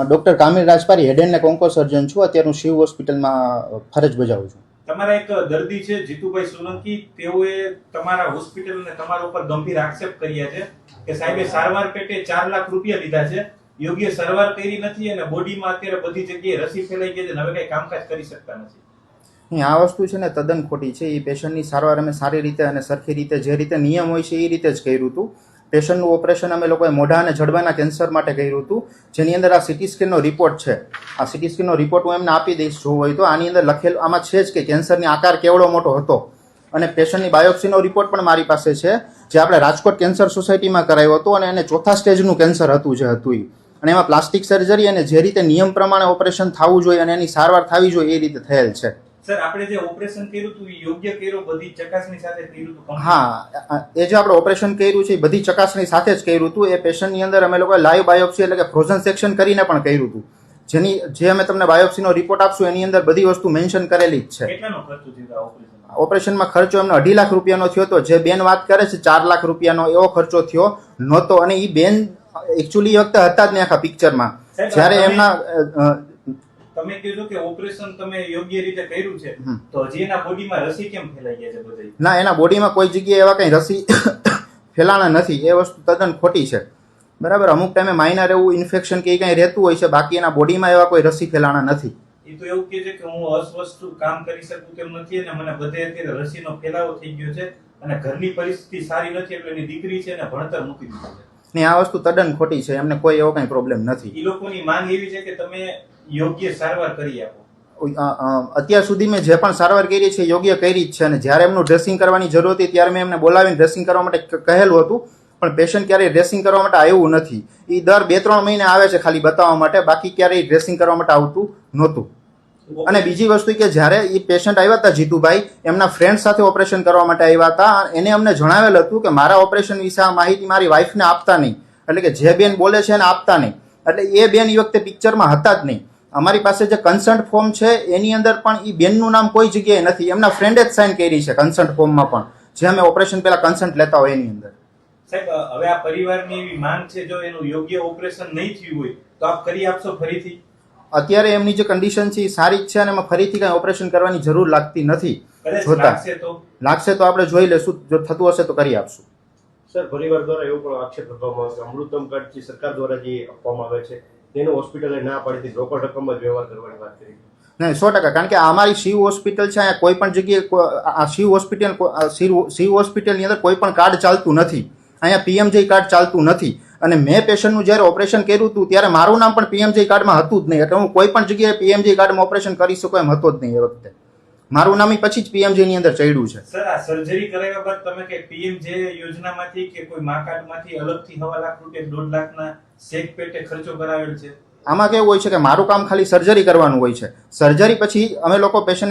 Doctor Kamil Rajpari, head and neck onco surgeon છું. અત્યારે હું શિવ હોસ્પિટલમાં ફરજ બજાવું છું. તમારા એક દર્દી છે જીતુભાઈ સોલંકી, તેઓએ તમારા હોસ્પિટલને તમારા ઉપર ગંભીર આક્ષેપ કર્યા છે કે સાહેબે સારવાર પેટે 4 લાખ રૂપિયા લીધા છે, યોગ્ય સારવાર કરી નથી અને બોડીમાં અત્યારે બધી જગ્યાએ રસી ફેલાઈ ગઈ છે અને હવે કઈ કામકાજ કરી શકતા નથી. આ વસ્તુ છે ને તદ્દન ખોટી છે. એ પેશન્ટની સારવાર અમે સારી રીતે અને સરખી રીતે જે રીતે નિયમ હોય છે એ રીતે જ કર્યું હતું. પેશન્ટનું ઓપરેશન અમે લોકોએ મોઢા અને જડબાના કેન્સર માટે કર્યું હતું, જેની અંદર આ સીટી સ્કેનનો રિપોર્ટ છે. આ સીટી સ્કેનનો રિપોર્ટ હું એમને આપી દઈશ જોવું હોય તો. આની અંદર લખેલું આમાં છે જ કે કેન્સરની આકાર કેવડો મોટો હતો, અને પેશન્ટની બાયોપ્સીનો રિપોર્ટ પણ મારી પાસે છે, જે આપણે રાજકોટ કેન્સર સોસાયટીમાં કરાયો હતો, અને એને 4થા સ્ટેજનું કેન્સર હતું જે હતું એ. અને એમાં પ્લાસ્ટિક સર્જરી અને જે રીતે નિયમ પ્રમાણે ઓપરેશન થવું જોઈએ અને એની સારવાર થવી જોઈએ એ રીતે થયેલ છે. સર, આપણે જે ઓપરેશન કર્યું હતું એ યોગ્ય કર્યું, બધી ચકાસણી સાથે કર્યું હતું? હા, એ જે આપણે ઓપરેશન કર્યું છે એ બધી ચકાસણી સાથે જ કર્યું હતું. એ પેશન્ટની અંદર અમે લોકોએ લાઈવ બાયોપ્સી એટલે કે ફ્રોઝન સેક્શન કરીને પણ કર્યું હતું, જે અમે તમને બાયોપ્સીનો રિપોર્ટ આપશું એની અંદર બધી વસ્તુ મેન્શન કરેલી જ છે. કેટલાનો ખર્ચો થયો ઓપરેશન? ઓપરેશનમાં ખર્ચો એમનો 2.5 લાખ રૂપિયાનો થયો હતો. જે બેન વાત કરે છે 4 લાખ રૂપિયાનો, એવો ખર્ચો થયો નહોતો. અને એ બેન એકચ્યુઅલી એ વખતે હતા જ નહીં આખા પિક્ચરમાં. જ્યારે એમના તમે કીધું કે ઓપરેશન તમે યોગ્ય રીતે કર્યું છે, તો હજી એના બોડીમાં રસી કેમ ફેલાઈ ગયા છે બધી? ના, એના બોડીમાં કોઈ જગ્યાએ એવા કઈ રસી ફેલાણા નથી. એ વસ્તુ તદ્દન ખોટી છે. બરાબર, અમુક ટાઈમે માઇનર એવું ઇન્ફેક્શન કે કંઈ રહેતું હોય છે, બાકી એના બોડીમાં એવા કોઈ રસી ફેલાણા નથી. એ તો એવું કહે છે કે હું અસ્વસ્થ કામ કરી શકું તેમ નથી અને મને બધે અત્યારે રસીનો ફેલાવો થઈ ગયો છે અને ઘરની પરિસ્થિતિ સારી નથી, એટલે એની દીકરી છે ને ભણતર મૂકી દીધું છે. ને આ વસ્તુ તદ્દન ખોટી છે. એમને કોઈ એવો કઈ પ્રોબ્લેમ નથી. એ લોકોની માંગ એવી છે કે તમે યોગ્ય સારવાર કરી આપો. અત્યાર સુધી મેં જે પણ સારવાર કરી છે યોગ્ય કરી જ છે. અને જ્યારે એમનું ડ્રેસિંગ કરવાની જરૂર હતી ત્યારે મેં એમને બોલાવીને ડ્રેસિંગ કરવા માટે કહેલું હતું, પણ પેશન્ટ ક્યારેય ડ્રેસિંગ કરવા માટે આવ્યું નથી. એ દર 2-3 મહિને આવે છે ખાલી બતાવવા માટે, બાકી ક્યારેય ડ્રેસિંગ કરવા માટે આવતું નહોતું. અને બીજી વસ્તુ કે જ્યારે એ પેશન્ટ આવ્યા હતા જીતુભાઈ, એમના ફ્રેન્ડ સાથે ઓપરેશન કરવા માટે આવ્યા હતા. એને અમને જણાવેલ હતું કે મારા ઓપરેશન વિશે આ માહિતી મારી વાઈફને આપતા નહીં, એટલે કે જે બેન બોલે છે એને આપતા નહીં. એટલે એ બેન એ વખતે પિક્ચરમાં હતા જ નહીં. અમારી પાસે જે કન્સન્ટ ફોર્મ છે એની અંદર પણ એ બેનનું નામ કોઈ જગ્યાએ નથી. એમના ફ્રેન્ડે જ સાઇન કરી છે કન્સન્ટ ફોર્મમાં પણ, જે અમે ઓપરેશન પહેલા કન્સન્ટ લેતા હોય એની અંદર. સાહેબ, હવે આ પરિવારની એવી માંગ છે, જો એનું યોગ્ય ઓપરેશન નહીં થયું હોય તો આપ કરી આપશો ફરીથી? અત્યારે એમની જે કન્ડિશન છે એ સારી જ છે અને એમાં ફરીથી કઈ ઓપરેશન કરવાની જરૂર લાગતી નથી. લાગશે તો આપણે જોઈ લેશું, જો થતું હશે તો કરી આપશું. સર, પરિવાર દ્વારા એવો પણ આક્ષેપ કરવામાં આવે કે અમૃતમ કાર્ડ જે સરકાર દ્વારા જે આપવામાં આવે છે તેનું હોસ્પિટલે ના પાડી રોકડ રકમ જ વ્યવહાર કરવાની વાત કરી. નહીં, 100%. કારણ કે અમારી શિવ હોસ્પિટલ છે, અહીંયા કોઈ પણ જગ્યાએ આ શિવ હોસ્પિટલની અંદર કોઈ પણ કાર્ડ ચાલતું નથી. અહીંયા પીએમજે કાર્ડ ચાલતું નથી. અને મેં પેશન્ટનું જ્યારે ઓપરેશન કર્યું હતું ત્યારે મારું નામ પણ પીએમજે કાર્ડમાં હતું જ નહીં. એટલે હું કોઈ પણ જગ્યાએ પીએમજે કાર્ડમાં ઓપરેશન કરી શકું એમ હતો જ નહીં. એ વખતે મારું નામ પછી જ પીએમજે ની અંદર ચડ્યું છે. સર, આ સર્જરી કરાવ્યા બાદ તમે કે પીએમજે યોજનામાંથી કે કોઈ મા કાર્ડમાંથી અલગથી 1.5 લાખ રૂપિયા 1.5 લાખના ચેક પેટે ખર્ચો કરાવેલ છે? આમાં કેવું હોય છે કે મારું કામ ખાલી સર્જરી કરવાનું હોય છે. સર્જરી પછી અમે લોકો પેશન્ટ